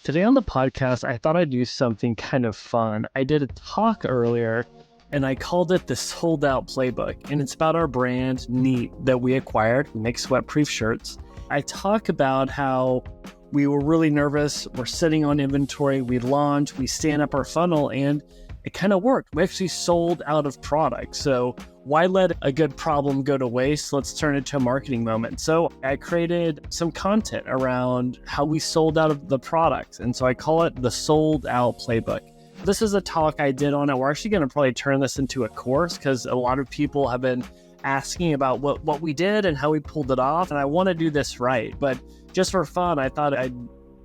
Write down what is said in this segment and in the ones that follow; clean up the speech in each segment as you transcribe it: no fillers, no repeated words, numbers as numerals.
Today on the podcast, I thought I'd do something kind of fun. I did a talk earlier and I called it the Sold Out Playbook. And it's about our brand, Neat, that we acquired. We make sweat-proof shirts. I talk about how we were really nervous. We're sitting on inventory. We launched, we stand up our funnel, and it kind of worked. We actually sold out of product. So why let a good problem go to waste? Let's turn it to a marketing moment. So I created some content around how we sold out of the products. And so I call it the Sold Out Playbook. This is a talk I did on it. We're actually going to probably turn this into a course because a lot of people have been asking about what we did and how we pulled it off. And I want to do this right. But just for fun, I thought I'd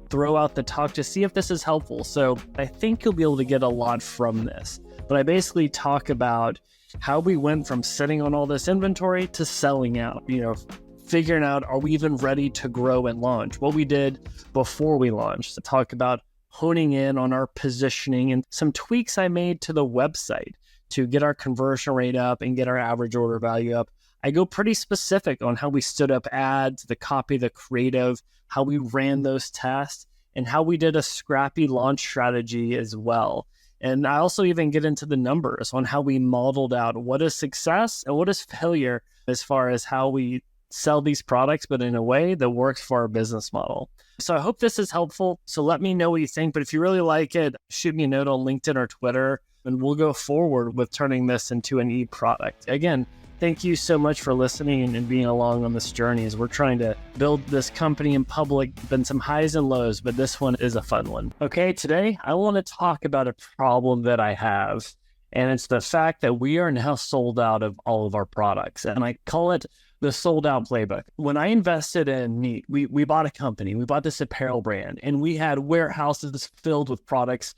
throw out the talk to see if this is helpful. So I think you'll be able to get a lot from this. But I basically talk about how we went from sitting on all this inventory to selling out, figuring out, are we even ready to grow and launch? What we did before we launched. To talk about honing in on our positioning and some tweaks I made to the website to get our conversion rate up and get our average order value up. I go pretty specific on how we stood up ads, the copy, the creative, how we ran those tests, and how we did a scrappy launch strategy as well. And I also even get into the numbers on how we modeled out what is success and what is failure as far as how we sell these products, but in a way that works for our business model. So I hope this is helpful. So let me know what you think. But if you really like it, shoot me a note on LinkedIn or Twitter, and we'll go forward with turning this into an e-product. Again, thank you so much for listening and being along on this journey as we're trying to build this company in public. Been some highs and lows, but this one is a fun one. Okay, today I want to talk about a problem that I have, and it's the fact that we are now sold out of all of our products. And I call it the Sold Out Playbook. When I invested in Neat, we bought a company, we bought this apparel brand, and we had warehouses filled with products,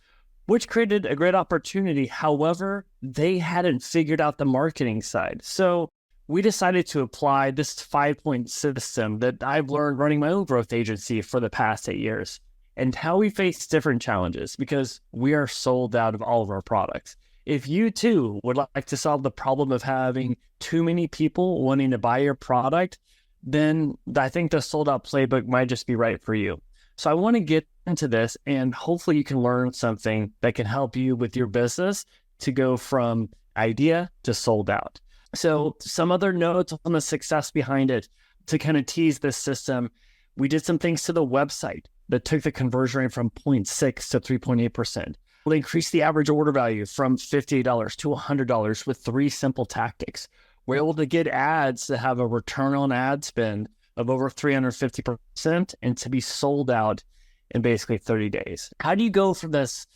which created a great opportunity. However, they hadn't figured out the marketing side. So we decided to apply this 5-point system that I've learned running my own growth agency for the past 8 years, and how we face different challenges because we are sold out of all of our products. If you too would like to solve the problem of having too many people wanting to buy your product, then I think the Sold Out Playbook might just be right for you. So I want to get into this, and hopefully you can learn something that can help you with your business to go from idea to sold out. So some other notes on the success behind it to kind of tease this system. We did some things to the website that took the conversion rate from 0.6 to 3.8%. We increased the average order value from $50 to $100 with 3 simple tactics. We're able to get ads that have a return on ad spend of over 350% and to be sold out in basically 30 days. How do you go from this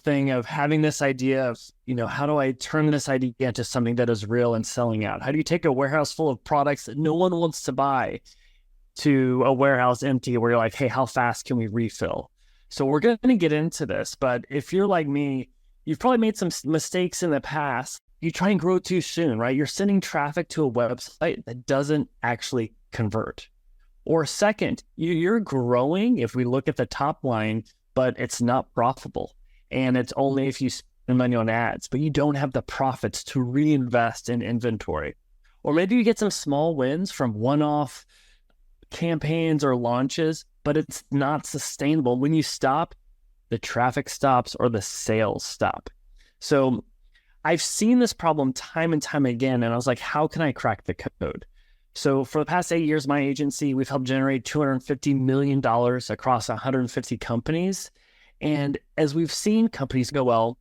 thing of having this idea of, how do I turn this idea into something that is real and selling out? How do you take a warehouse full of products that no one wants to buy to a warehouse empty where you're like, hey, how fast can we refill? So we're going to get into this, but if you're like me, you've probably made some mistakes in the past. You try and grow too soon, right? You're sending traffic to a website that doesn't actually convert. Or second, you're growing, if we look at the top line, but it's not profitable. And it's only if you spend money on ads, but you don't have the profits to reinvest in inventory. Or maybe you get some small wins from one-off campaigns or launches, but it's not sustainable. When you stop, the traffic stops or the sales stop. So I've seen this problem time and time again, and I was like, how can I crack the code? So for the past 8 years, my agency, we've helped generate $250 million across 150 companies. And as we've seen companies go well,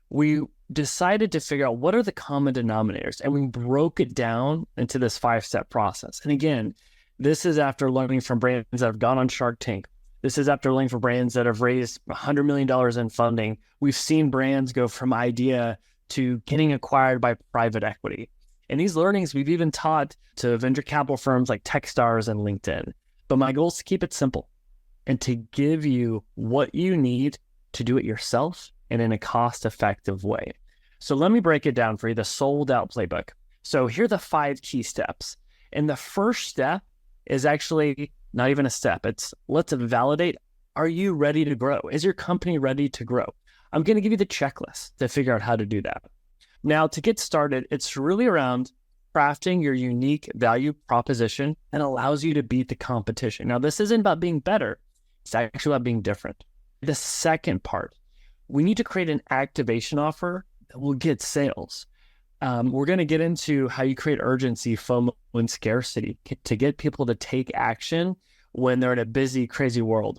we decided to figure out what are the common denominators, and we broke it down into this 5-step process. And again, this is after learning from brands that have gone on Shark Tank. This is after learning from brands that have raised $100 million in funding. We've seen brands go from idea to getting acquired by private equity. And these learnings we've even taught to venture capital firms like Techstars and LinkedIn. But my goal is to keep it simple and to give you what you need to do it yourself and in a cost-effective way. So let me break it down for you, the Sold Out Playbook. So here are the 5 key steps. And the first step is actually not even a step. It's let's validate, are you ready to grow? Is your company ready to grow? I'm going to give you the checklist to figure out how to do that. Now, to get started, it's really around crafting your unique value proposition and allows you to beat the competition. Now, this isn't about being better. It's actually about being different. The second part, we need to create an activation offer that will get sales. We're going to get into how you create urgency, FOMO, and scarcity to get people to take action when they're in a busy, crazy world.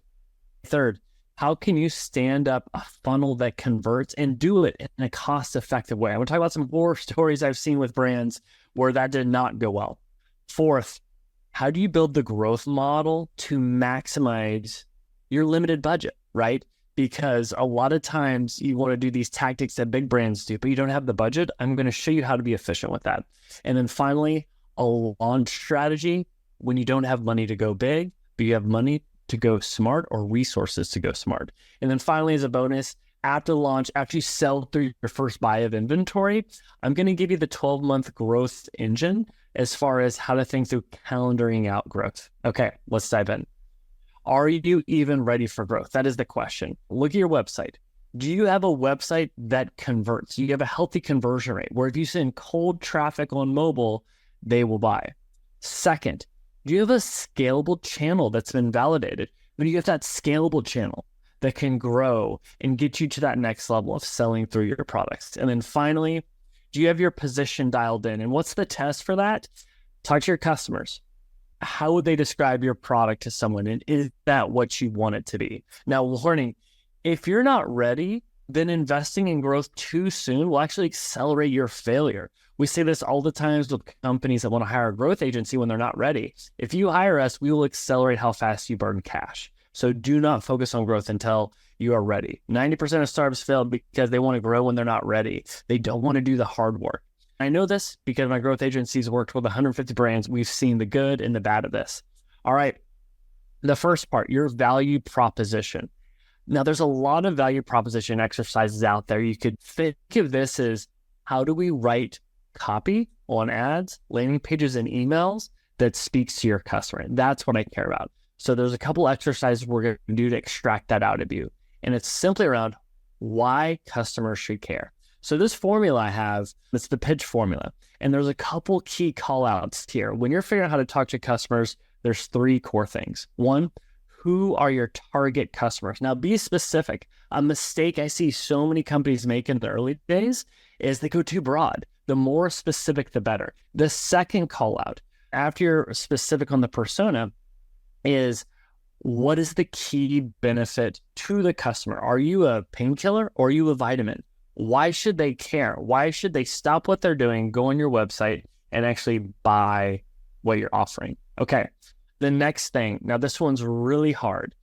Third, how can you stand up a funnel that converts and do it in a cost-effective way? I'm going to talk about some horror stories I've seen with brands where that did not go well. Fourth, how do you build the growth model to maximize your limited budget, right? Because a lot of times you want to do these tactics that big brands do, but you don't have the budget. I'm going to show you how to be efficient with that. And then finally, a launch strategy when you don't have money to go big, but you have money to go smart or resources to go smart. And then finally, as a bonus, after launch, after you sell through your first buy of inventory, I'm going to give you the 12-month growth engine as far as how to think through calendaring out growth. Okay, let's dive in. Are you even ready for growth? That is the question. Look at your website. Do you have a website that converts? Do you have a healthy conversion rate where if you send cold traffic on mobile, they will buy? Second, do you have a scalable channel that's been validated? When you have that scalable channel that can grow and get you to that next level of selling through your products? And then finally, do you have your position dialed in? And what's the test for that? Talk to your customers. How would they describe your product to someone? And is that what you want it to be? Now, learning, if you're not ready, then investing in growth too soon will actually accelerate your failure. We say this all the times with companies that want to hire a growth agency when they're not ready. If you hire us, we will accelerate how fast you burn cash. So do not focus on growth until you are ready. 90% of startups fail because they want to grow when they're not ready. They don't want to do the hard work. I know this because my growth agencies worked with 150 brands. We've seen the good and the bad of this. All right. The first part, your value proposition. Now, there's a lot of value proposition exercises out there. You could think of this as how do we write copy on ads, landing pages, and emails that speaks to your customer. That's what I care about. So there's a couple exercises we're going to do to extract that out of you. And it's simply around why customers should care. So this formula I have, it's the pitch formula. And there's a couple key call outs here. When you're figuring out how to talk to customers, there's three core things. One, who are your target customers? Now be specific. A mistake I see so many companies make in the early days is they go too broad. The more specific, the better. The second call out, after you're specific on the persona, is what is the key benefit to the customer? Are you a painkiller or are you a vitamin? Why should they care? Why should they stop what they're doing, go on your website, and actually buy what you're offering? Okay, the next thing. Now, this one's really hard.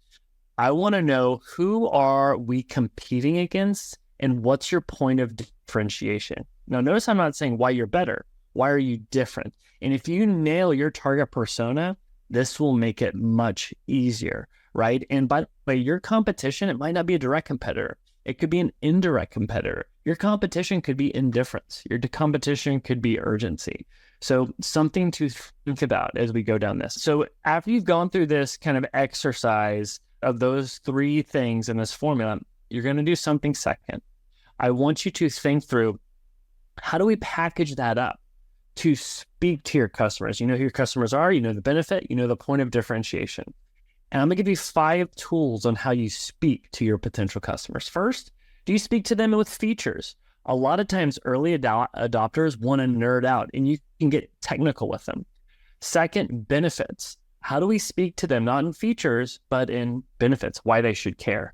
I want to know who are we competing against and what's your point of differentiation? Now, notice I'm not saying why you're better. Why are you different? And if you nail your target persona, this will make it much easier, right? And by the way, your competition, it might not be a direct competitor. It could be an indirect competitor. Your competition could be indifference. Your competition could be urgency. So something to think about as we go down this. So after you've gone through this kind of exercise of those three things in this formula, you're going to do something second. I want you to think through, how do we package that up to speak to your customers? You know who your customers are, you know the benefit, you know the point of differentiation. And I'm going to give you 5 tools on how you speak to your potential customers. First, do you speak to them with features? A lot of times early adopters want to nerd out and you can get technical with them. Second, benefits. How do we speak to them, not in features, but in benefits, why they should care?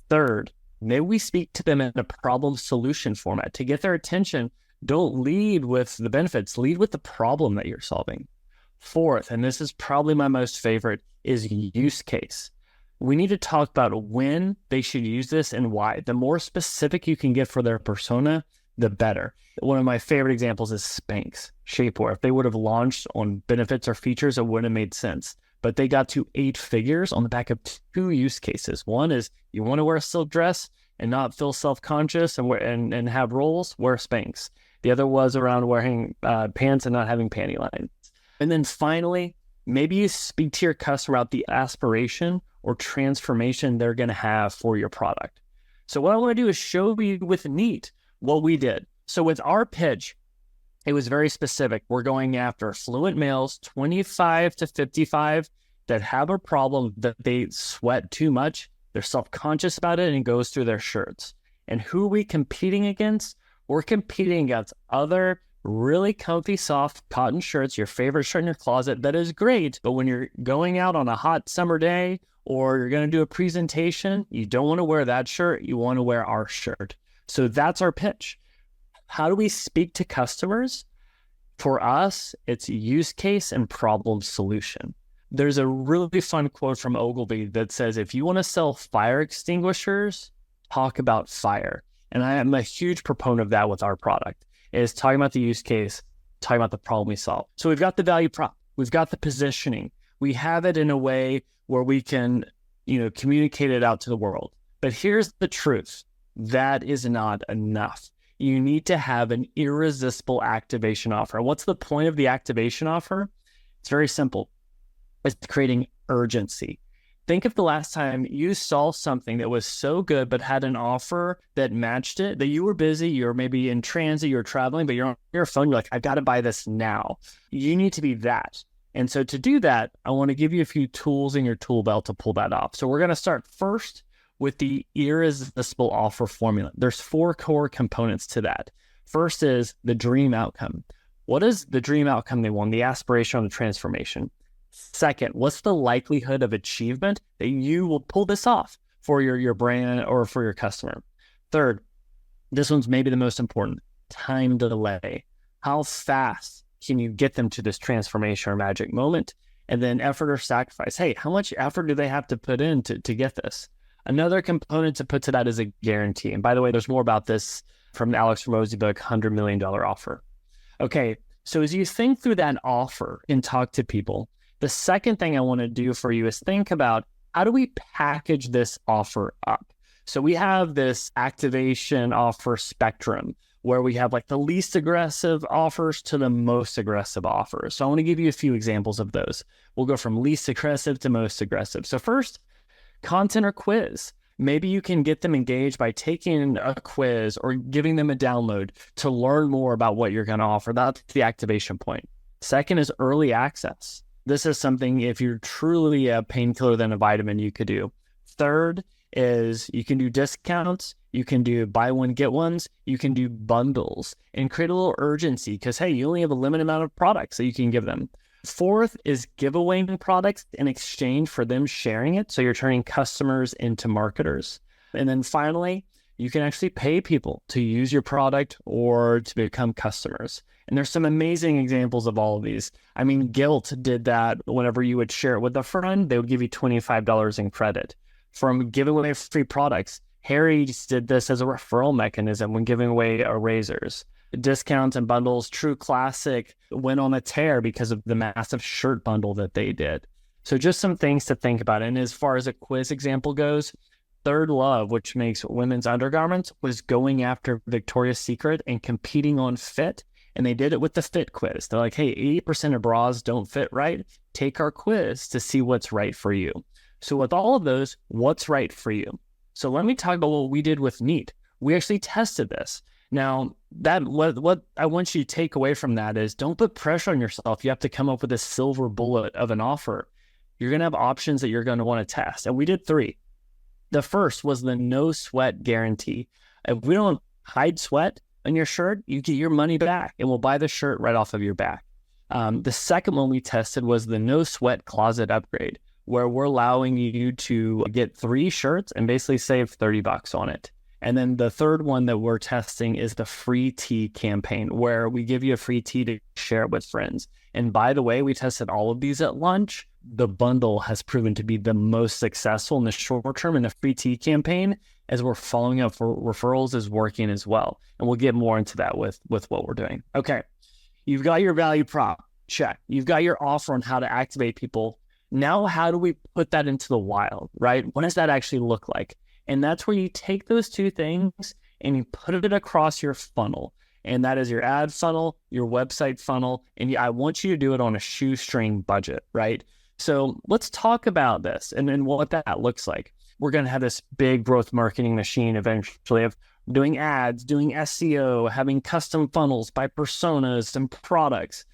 Third, maybe we speak to them in a problem solution format. To get their attention, don't lead with the benefits, lead with the problem that you're solving. Fourth, and this is probably my most favorite, is use case. We need to talk about when they should use this and why. The more specific you can get for their persona, the better. One of my favorite examples is Spanx shapewear. If they would have launched on benefits or features, it wouldn't have made sense. But they got to 8 figures on the back of 2 use cases. One is you want to wear a silk dress and not feel self-conscious and have rolls, wear Spanx. The other was around wearing pants and not having panty lines. And then finally, maybe you speak to your customer about the aspiration or transformation they're going to have for your product. So what I want to do is show you with Neat what we did. So with our pitch, it was very specific. We're going after affluent males, 25 to 55, that have a problem that they sweat too much, they're self-conscious about it, and it goes through their shirts. And who are we competing against? We're competing against other really comfy, soft cotton shirts, your favorite shirt in your closet that is great, but when you're going out on a hot summer day or you're going to do a presentation, you don't want to wear that shirt, you want to wear our shirt. So that's our pitch. How do we speak to customers? For us, it's use case and problem solution. There's a really fun quote from Ogilvy that says, if you want to sell fire extinguishers, talk about fire. And I am a huge proponent of that with our product, is talking about the use case, talking about the problem we solve. So we've got the value prop, we've got the positioning, we have it in a way where we can, communicate it out to the world. But here's the truth, that is not enough. You need to have an irresistible activation offer. And what's the point of the activation offer? It's very simple. It's creating urgency. Think of the last time you saw something that was so good but had an offer that matched it, that you were busy, you're maybe in transit, you're traveling, but you're on your phone, you're like, I've got to buy this now. You need to be that. And so to do that, I want to give you a few tools in your tool belt to pull that off. So we're going to start first with the irresistible offer formula. There's 4 core components to that. First is the dream outcome. What is the dream outcome they want? The aspiration or the transformation. Second, what's the likelihood of achievement that you will pull this off for your brand or for your customer? Third, this one's maybe the most important, time delay. How fast can you get them to this transformation or magic moment? And then effort or sacrifice. Hey, how much effort do they have to put in to get this? Another component to put to that is a guarantee. And by the way, there's more about this from the Alex Hormozi book, $100 million offer. Okay, so as you think through that offer and talk to people, the second thing I want to do for you is think about, how do we package this offer up? So we have this activation offer spectrum where we have like the least aggressive offers to the most aggressive offers. So I want to give you a few examples of those. We'll go from least aggressive to most aggressive. So first, content or quiz. Maybe you can get them engaged by taking a quiz or giving them a download to learn more about what you're going to offer. That's the activation point. Second is early access. This is something, if you're truly a painkiller than a vitamin, you could do. Third is you can do discounts, you can do buy one, get ones, you can do bundles and create a little urgency because, hey, you only have a limited amount of products that you can give them. Fourth is giveaway products in exchange for them sharing it. So you're turning customers into marketers. And then finally, you can actually pay people to use your product or to become customers. And there's some amazing examples of all of these. I mean, Guilt did that. Whenever you would share it with a friend, they would give you $25 in credit. From giving away free products, Harry's did this as a referral mechanism when giving away erasers. Discounts and bundles, True Classic went on a tear because of the massive shirt bundle that they did. So just some things to think about. And as far as a quiz example goes, Third Love, which makes women's undergarments, was going after Victoria's Secret and competing on fit. And they did it with the fit quiz. They're like, hey, 80% of bras don't fit right. Take our quiz to see what's right for you. So with all of those, what's right for you? So let me talk about what we did with Neat. We actually tested this. Now, that what I want you to take away from that is, don't put pressure on yourself. You have to come up with a silver bullet of an offer. You're going to have options that you're going to want to test. And we did 3. The first was the no sweat guarantee. If we don't hide sweat on your shirt, you get your money back and we'll buy the shirt right off of your back. The second one we tested was the no sweat closet upgrade, where we're allowing you to get 3 shirts and basically save $30 on it. And then the third one that we're testing is the free tea campaign, where we give you a free tea to share it with friends. And by the way, we tested all of these at lunch. The bundle has proven to be the most successful in the short term, and the free tea campaign, as we're following up for referrals, is working as well. And we'll get more into that with what we're doing. Okay, you've got your value prop, check. You've got your offer on how to activate people. Now, how do we put that into the wild, right? What does that actually look like? And that's where you take those 2 things and you put it across your funnel. And that is your ad funnel, your website funnel. And I want you to do it on a shoestring budget, right? So let's talk about this and what that looks like. We're going to have this big growth marketing machine eventually of doing ads, doing SEO, having custom funnels by personas and products.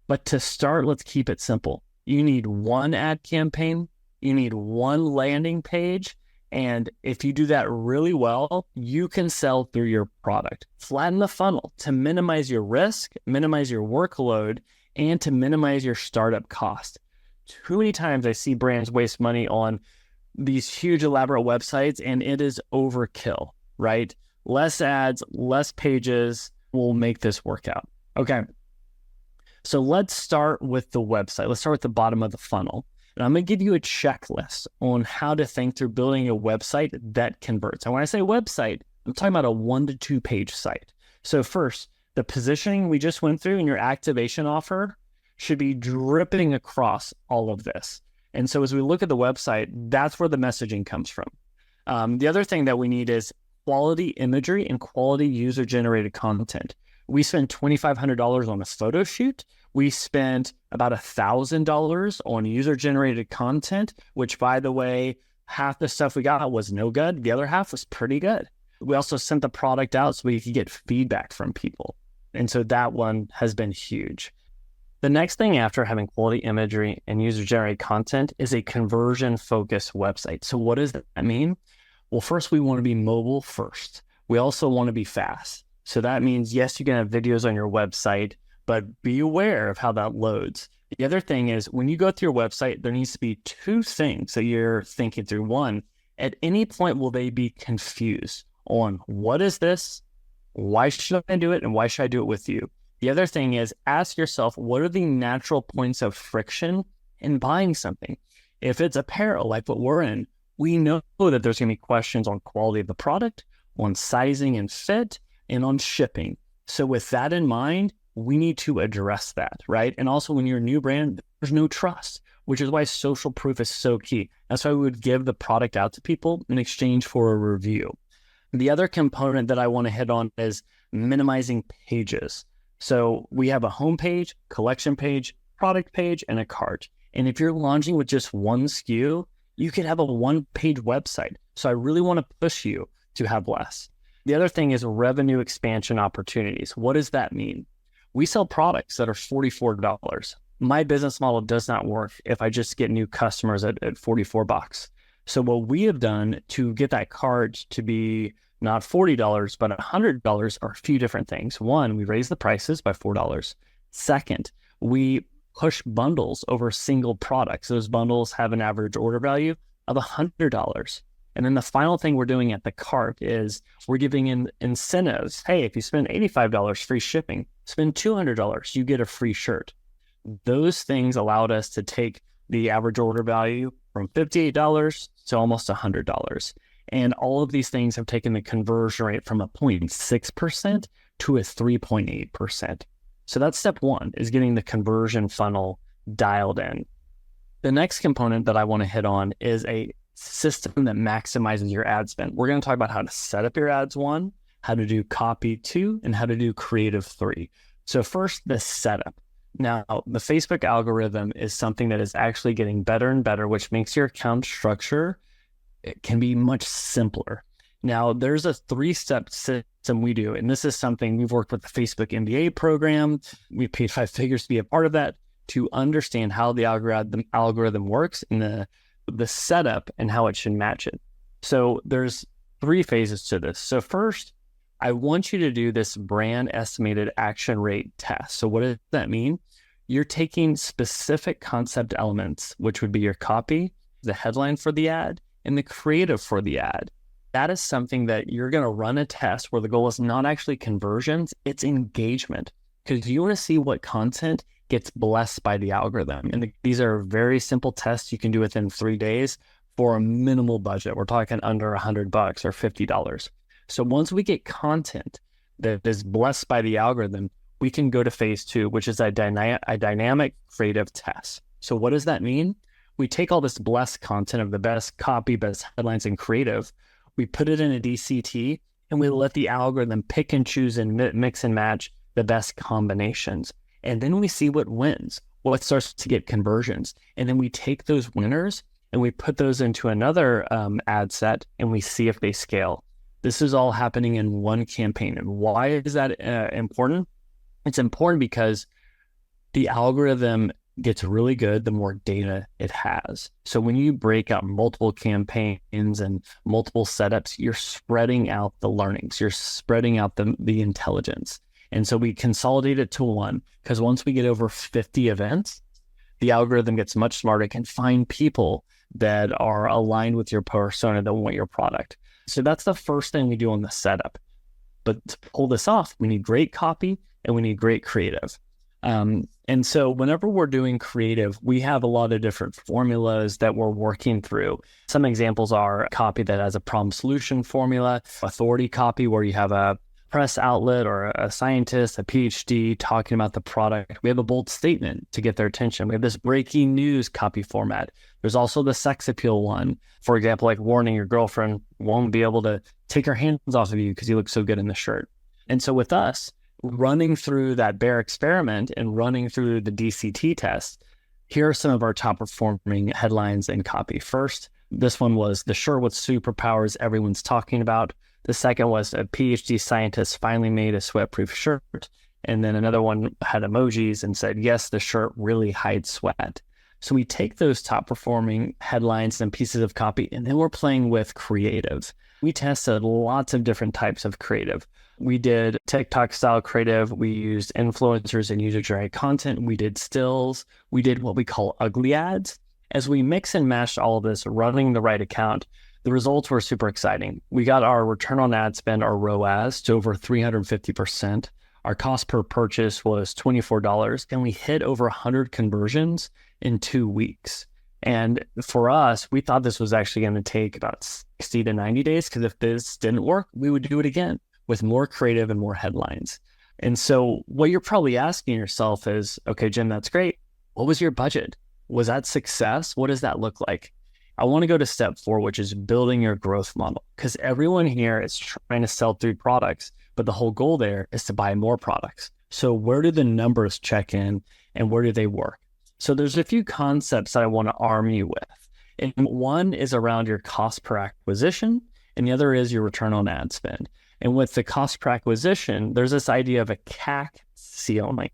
But to start, let's keep it simple. You need one ad campaign, you need one landing page, and if you do that really well, you can sell through your product. Flatten the funnel to minimize your risk, minimize your workload, and to minimize your startup cost. Too many times I see brands waste money on these huge elaborate websites, and it is overkill, right? Less ads, less pages will make this work out. Okay. So let's start with the website. Let's start with the bottom of the funnel. And I'm going to give you a checklist on how to think through building a website that converts. And when I say website, I'm talking about a 1 to 2 page site. So first, the positioning we just went through in your activation offer should be dripping across all of this. And so as we look at the website, that's where the messaging comes from. The other thing that we need is quality imagery and quality user-generated content. We spent $2,500 on a photo shoot. We spent about $1,000 on user-generated content, which, by the way, half the stuff we got was no good. The other half was pretty good. We also sent the product out so we could get feedback from people. And so that one has been huge. The next thing after having quality imagery and user-generated content is a conversion-focused website. So what does that mean? Well, first, we want to be mobile first. We also want to be fast. So that means, yes, you can have videos on your website, but be aware of how that loads. The other thing is when you go through your website, there needs to be 2 things that you're thinking through. One, at any point, will they be confused on what is this? Why should I do it? And why should I do it with you? The other thing is ask yourself, what are the natural points of friction in buying something? If it's apparel, like what we're in, we know that there's going to be questions on quality of the product, on sizing and fit, and on shipping. So with that in mind, we need to address that, right? And also when you're a new brand, there's no trust, which is why social proof is so key. That's why we would give the product out to people in exchange for a review. The other component that I want to hit on is minimizing pages. So we have a homepage, collection page, product page, and a cart. And if you're launching with just one SKU, you could have a 1-page website. So I really want to push you to have less. The other thing is revenue expansion opportunities. What does that mean? We sell products that are $44. My business model does not work if I just get new customers at $44. So what we have done to get that cart to be not $40, but $100 are a few different things. One, we raise the prices by $4. Second, we push bundles over single products. Those bundles have an average order value of $100. And then the final thing we're doing at the cart is we're giving in incentives. Hey, if you spend $85, free shipping, spend $200, you get a free shirt. Those things allowed us to take the average order value from $58 to almost $100. And all of these things have taken the conversion rate from a 0.6% to a 3.8%. So that's step one, is getting the conversion funnel dialed in. The next component that I want to hit on is a system that maximizes your ad spend. We're going to talk about how to set up your ads 1, how to do copy 2, and how to do creative 3. So first, the setup. Now, the Facebook algorithm is something that is actually getting better and better, which makes your account structure, it can be much simpler. Now, there's a 3-step system we do, and this is something we've worked with the Facebook MBA program. We paid 5 figures to be a part of that to understand how the algorithm works and the setup and how it should match it. So there's 3 phases to this. So first, I want you to do this brand estimated action rate test. So what does that mean? You're taking specific concept elements, which would be your copy, the headline for the ad, and the creative for the ad. That is something that you're going to run a test where the goal is not actually conversions, it's engagement. Because you want to see what content gets blessed by the algorithm. And these are very simple tests you can do within 3 days for a minimal budget. We're talking under $100 or $50. So once we get content that is blessed by the algorithm, we can go to phase 2, which is a dynamic creative test. So what does that mean? We take all this blessed content of the best copy, best headlines, and creative, we put it in a DCT, and we let the algorithm pick and choose and mix and match the best combinations. And then we see what wins, what starts to get conversions. And then we take those winners and we put those into another ad set and we see if they scale. This is all happening in one campaign. And why is that important? It's important because the algorithm gets really good, the more data it has. So when you break out multiple campaigns and multiple setups, you're spreading out the learnings, you're spreading out the intelligence. And so we consolidate it to one, because once we get over 50 events, the algorithm gets much smarter, can find people that are aligned with your persona that want your product. So that's the first thing we do on the setup. But to pull this off, we need great copy and we need great creative. And so whenever we're doing creative, we have a lot of different formulas that we're working through. Some examples are copy that has a problem solution formula, authority copy where you have a press outlet or a scientist, a PhD talking about the product. We have a bold statement to get their attention. We have this breaking news copy format. There's also the sex appeal one. For example, like warning your girlfriend won't be able to take her hands off of you because you look so good in the shirt. And so with us, running through that bear experiment and running through the DCT test, here are some of our top performing headlines and copy. First, this one was the shirt with superpowers everyone's talking about. The second was a PhD scientist finally made a sweat-proof shirt. And then another one had emojis and said, yes, the shirt really hides sweat. So we take those top performing headlines and pieces of copy, and then we're playing with creative. We tested lots of different types of creative. We did TikTok style creative. We used influencers and user-generated content. We did stills. We did what we call ugly ads. As we mix and mash all of this, running the right account, the results were super exciting. We got our return on ad spend, our ROAS, to over 350%. Our cost per purchase was $24, and we hit over 100 conversions in 2 weeks. And for us, we thought this was actually going to take about 60 to 90 days, because if this didn't work, we would do it again with more creative and more headlines. And so what you're probably asking yourself is, okay, Jim, that's great. What was your budget? Was that success? What does that look like? I want to go to step 4, which is building your growth model, because everyone here is trying to sell 3 products, but the whole goal there is to buy more products. So where do the numbers check in and where do they work? So there's a few concepts that I want to arm you with. And one is around your cost per acquisition, and the other is your return on ad spend. And with the cost per acquisition, there's this idea of a CAC ceiling.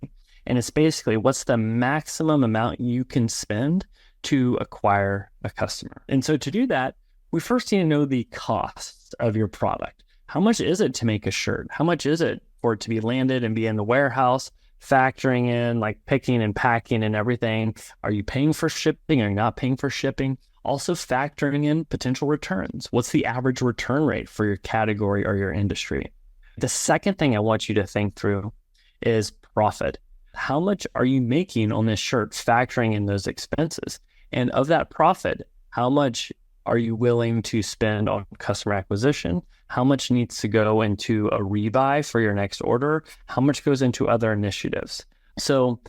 And it's basically what's the maximum amount you can spend to acquire a customer. And so to do that, we first need to know the cost of your product. How much is it to make a shirt? How much is it for it to be landed and be in the warehouse, factoring in like picking and packing and everything? Are you paying for shipping? Are you not paying for shipping? Also factoring in potential returns. What's the average return rate for your category or your industry? The second thing I want you to think through is profit. How much are you making on this shirt, factoring in those expenses? And of that profit, how much are you willing to spend on customer acquisition? How much needs to go into a rebuy for your next order? How much goes into other initiatives? So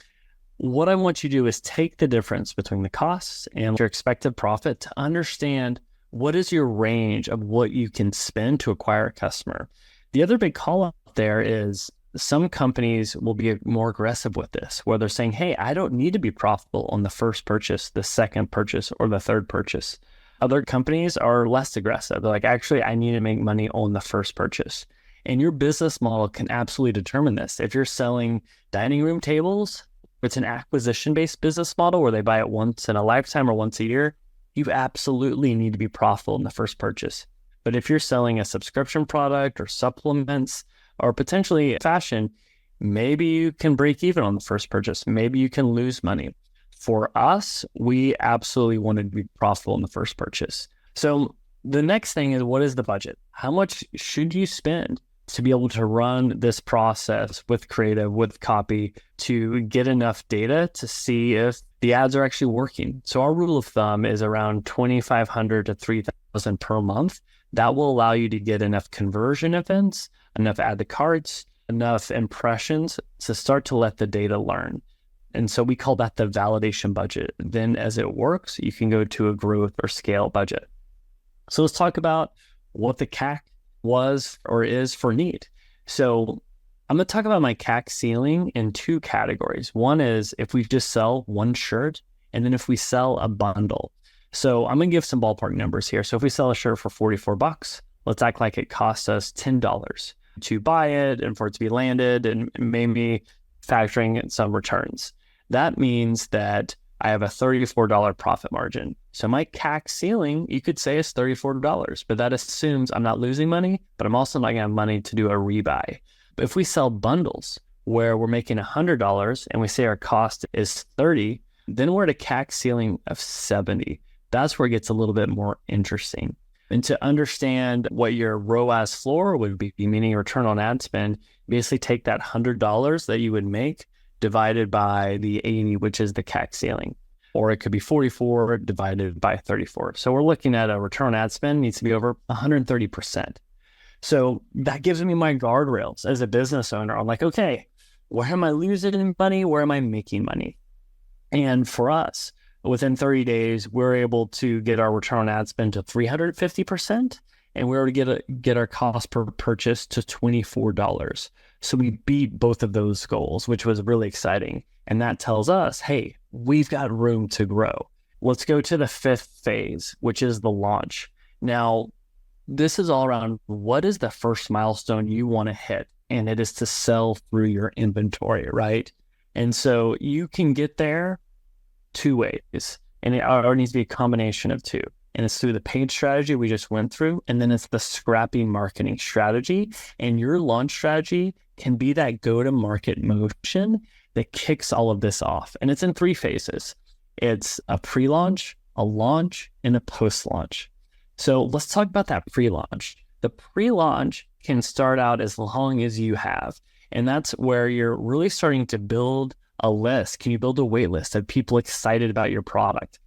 what I want you to do is take the difference between the costs and your expected profit to understand what is your range of what you can spend to acquire a customer. The other big call out there is some companies will be more aggressive with this, where they're saying, hey, I don't need to be profitable on the first purchase, the second purchase, or the third purchase. Other companies are less aggressive. They're like, actually, I need to make money on the first purchase. And your business model can absolutely determine this. If you're selling dining room tables, it's an acquisition-based business model where they buy it once in a lifetime or once a year, you absolutely need to be profitable in the first purchase. But if you're selling a subscription product or supplements, or potentially fashion, maybe you can break even on the first purchase. Maybe you can lose money. For us, we absolutely wanted to be profitable in the first purchase. So the next thing is, what is the budget? How much should you spend to be able to run this process with creative, with copy, to get enough data to see if the ads are actually working? So our rule of thumb is around $2,500 to $3,000 per month. That will allow you to get enough conversion events, enough add to carts, enough impressions to start to let the data learn. And so we call that the validation budget. Then as it works, you can go to a growth or scale budget. So let's talk about what the CAC was or is for Neat. So I'm going to talk about my CAC ceiling in 2 categories. One is if we just sell one shirt, and then if we sell a bundle. So I'm going to give some ballpark numbers here. So if we sell a shirt for $44, let's act like it costs us $10 to buy it and for it to be landed and maybe factoring in some returns. That means that I have a $34 profit margin. So my CAC ceiling, you could say, is $34, but that assumes I'm not losing money, but I'm also not going to have money to do a rebuy. But if we sell bundles where we're making $100 and we say our cost is $30, then we're at a CAC ceiling of $70. That's where it gets a little bit more interesting. And to understand what your ROAS floor would be, meaning return on ad spend, basically take that $100 that you would make divided by the 80, which is the CAC ceiling. Or it could be 44 divided by 34. So we're looking at a return on ad spend needs to be over 130%. So that gives me my guardrails as a business owner. I'm like, okay, where am I losing money? Where am I making money? And for us, within 30 days, we're able to get our return on ad spend to 350%, and we were able to get our cost per purchase to $24. So we beat both of those goals, which was really exciting. And that tells us, hey, we've got room to grow. Let's go to the fifth phase, which is the launch. Now, this is all around what is the first milestone you want to hit? And it is to sell through your inventory, right? And so you can get there two ways, and it needs to be a combination of two. And it's through the paid strategy we just went through, and then it's the scrappy marketing strategy. And your launch strategy can be that go-to-market motion that kicks all of this off. And it's in three phases. It's a pre-launch, a launch, and a post-launch. So let's talk about that pre-launch. The pre-launch can start out as long as you have. And that's where you're really starting to build a list. Can you build a wait list of people excited about your product?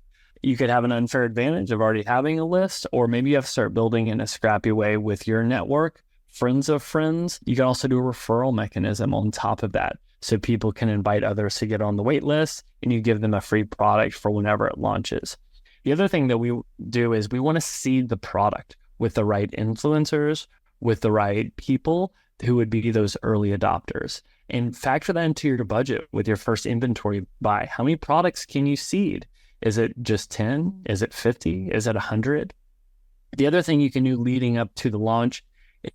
You could have an unfair advantage of already having a list, or maybe you have to start building in a scrappy way with your network, friends of friends. You can also do a referral mechanism on top of that, so people can invite others to get on the wait list, and you give them a free product for whenever it launches. The other thing that we do is we want to seed the product with the right influencers, with the right people who would be those early adopters, and factor that into your budget with your first inventory buy. How many products can you seed? Is it just 10? Is it 50? Is it 100? The other thing you can do leading up to the launch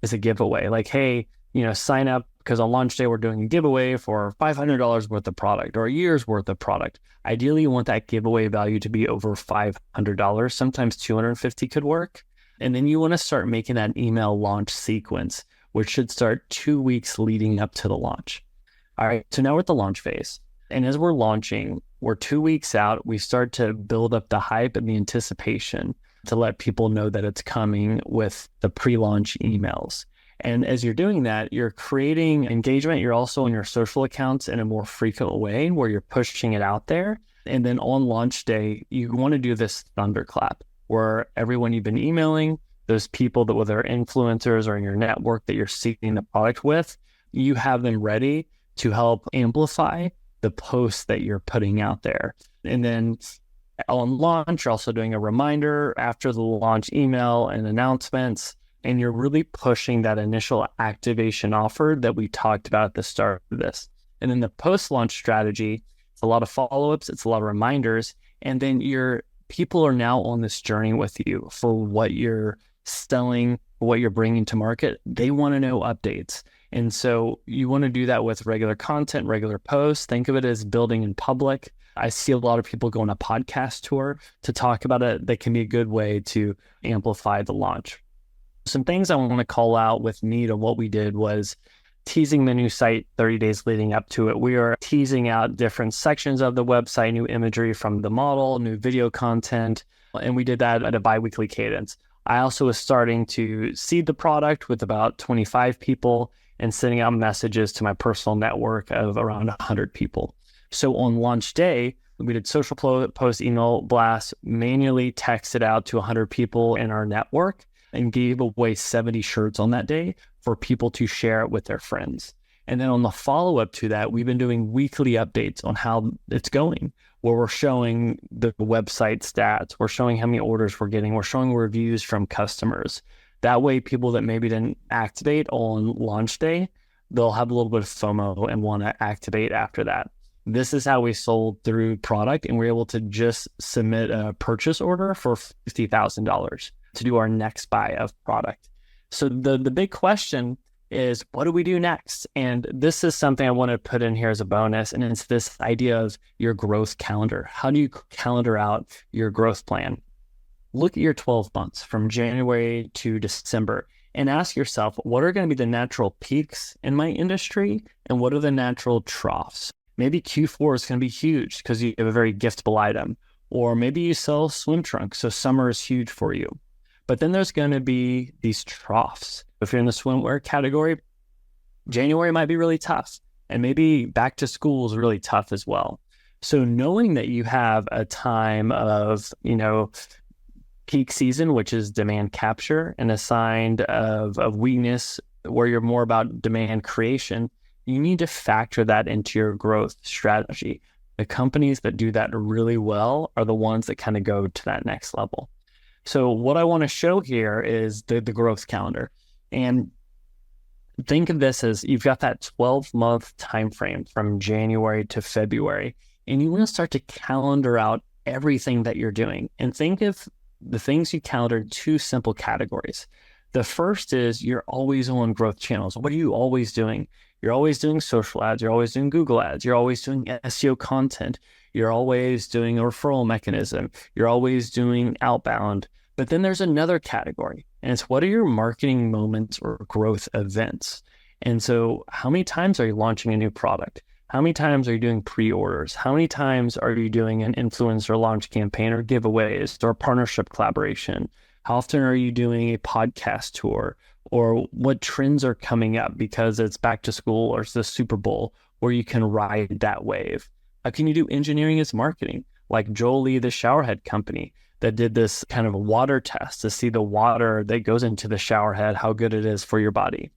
is a giveaway. Like, hey, sign up because on launch day, we're doing a giveaway for $500 worth of product or a year's worth of product. Ideally, you want that giveaway value to be over $500. Sometimes $250 could work. And then you want to start making that email launch sequence, which should start 2 weeks leading up to the launch. All right, so now we're at the launch phase. And as we're launching, we're 2 weeks out, we start to build up the hype and the anticipation to let people know that it's coming with the pre-launch emails. And as you're doing that, you're creating engagement. You're also on your social accounts in a more frequent way where you're pushing it out there. And then on launch day, you want to do this thunderclap where everyone you've been emailing, those people that whether influencers or in your network that you're seeking the product with, you have them ready to help amplify the posts that you're putting out there. And then on launch, you're also doing a reminder after the launch email and announcements, and you're really pushing that initial activation offer that we talked about at the start of this. And then the post-launch strategy, it's a lot of follow-ups, it's a lot of reminders, and then your people are now on this journey with you for what you're selling, what you're bringing to market. They want to know updates. And so you want to do that with regular content, regular posts. Think of it as building in public. I see a lot of people go on a podcast tour to talk about it. That can be a good way to amplify the launch. Some things I want to call out with Neat and what we did was teasing the new site 30 days leading up to it. We are teasing out different sections of the website, new imagery from the model, new video content, and we did that at a bi-weekly cadence. I also was starting to seed the product with about 25 people and sending out messages to my personal network of around 100 people. So on launch day, we did social post, email blasts, manually texted out to 100 people in our network and gave away 70 shirts on that day for people to share it with their friends. And then on the follow-up to that, we've been doing weekly updates on how it's going, where we're showing the website stats, we're showing how many orders we're getting, we're showing reviews from customers. That way, people that maybe didn't activate on launch day, they'll have a little bit of FOMO and want to activate after that. This is how we sold through product, and we're able to just submit a purchase order for $50,000 to do our next buy of product. So the big question is what do we do next? And this is something I want to put in here as a bonus. And it's this idea of your growth calendar. How do you calendar out your growth plan? Look at your 12 months from January to December and ask yourself, what are going to be the natural peaks in my industry and what are the natural troughs? Maybe Q4 is going to be huge because you have a very giftable item, or maybe you sell swim trunks, so summer is huge for you. But then there's going to be these troughs. If you're in the swimwear category, January might be really tough, and maybe back to school is really tough as well. So knowing that you have a time of, peak season, which is demand capture, and a sign of weakness where you're more about demand creation, you need to factor that into your growth strategy. The companies that do that really well are the ones that kind of go to that next level. So what I want to show here is the growth calendar. And think of this as you've got that 12-month time frame from January to February, and you want to start to calendar out everything that you're doing. And think of the things you calendar in two simple categories. The first is you're always on growth channels. What are you always doing? You're always doing social ads. You're always doing Google ads. You're always doing SEO content. You're always doing a referral mechanism. You're always doing outbound. But then there's another category, and it's what are your marketing moments or growth events? And so how many times are you launching a new product? How many times are you doing pre-orders? How many times are you doing an influencer launch campaign or giveaways or partnership collaboration? How often are you doing a podcast tour? Or what trends are coming up because it's back to school or it's the Super Bowl where you can ride that wave? How can you do engineering as marketing? Like Jolie, the showerhead company that did this kind of water test to see the water that goes into the showerhead, how good it is for your body.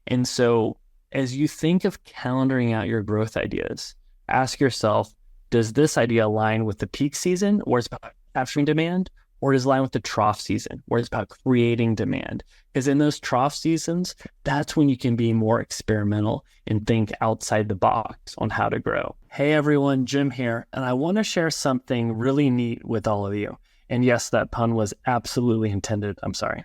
And so as you think of calendaring out your growth ideas, ask yourself, does this idea align with the peak season where it's about capturing demand, or does it align with the trough season where it's about creating demand? Because in those trough seasons, that's when you can be more experimental and think outside the box on how to grow. Hey everyone, Jim here, and I want to share something really neat with all of you. And yes, that pun was absolutely intended. I'm sorry.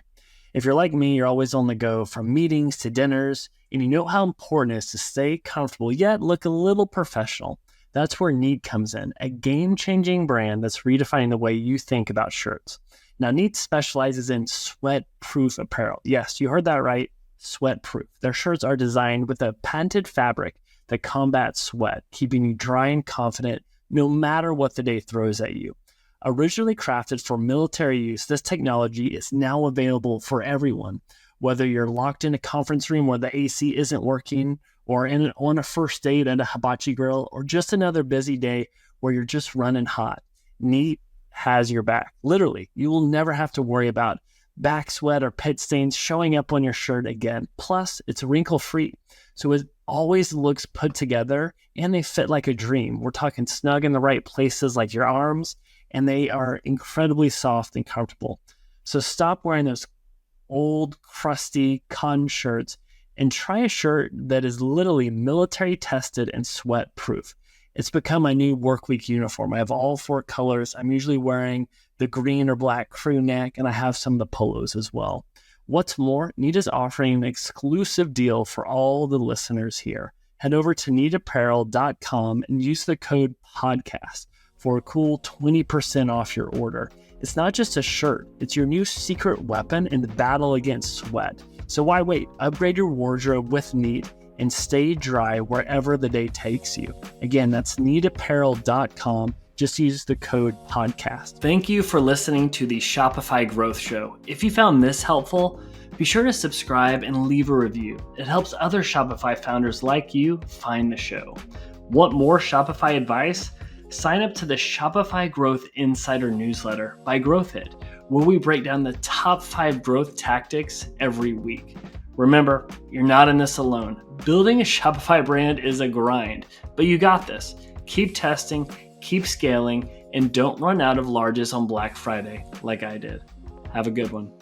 If you're like me, you're always on the go from meetings to dinners, and you know how important it is to stay comfortable yet look a little professional. That's where Neat comes in, a game-changing brand that's redefining the way you think about shirts. Now, Neat specializes in sweat-proof apparel. Yes, you heard that right, sweat-proof. Their shirts are designed with a patented fabric that combats sweat, keeping you dry and confident no matter what the day throws at you. Originally crafted for military use, this technology is now available for everyone. Whether you're locked in a conference room where the AC isn't working, or on a first date at a hibachi grill, or just another busy day where you're just running hot, Neat has your back. Literally, you will never have to worry about back sweat or pit stains showing up on your shirt again. Plus, it's wrinkle-free, so it always looks put together, and they fit like a dream. We're talking snug in the right places like your arms, and they are incredibly soft and comfortable. So stop wearing those old, crusty cotton shirts and try a shirt that is literally military tested and sweat proof. It's become my new work week uniform. I have all 4 colors. I'm usually wearing the green or black crew neck, and I have some of the polos as well. What's more, Neat is offering an exclusive deal for all the listeners here. Head over to neatapparel.com and use the code podcast for a cool 20% off your order. It's not just a shirt, it's your new secret weapon in the battle against sweat. So why wait? Upgrade your wardrobe with Neat and stay dry wherever the day takes you. Again, that's neatapparel.com. Just use the code podcast. Thank you for listening to the Shopify Growth Show. If you found this helpful, be sure to subscribe and leave a review. It helps other Shopify founders like you find the show. Want more Shopify advice? Sign up to the Shopify Growth Insider newsletter by GrowthHit, where we break down the top 5 growth tactics every week. Remember, you're not in this alone. Building a Shopify brand is a grind, but you got this. Keep testing, keep scaling, and don't run out of larges on Black Friday like I did. Have a good one.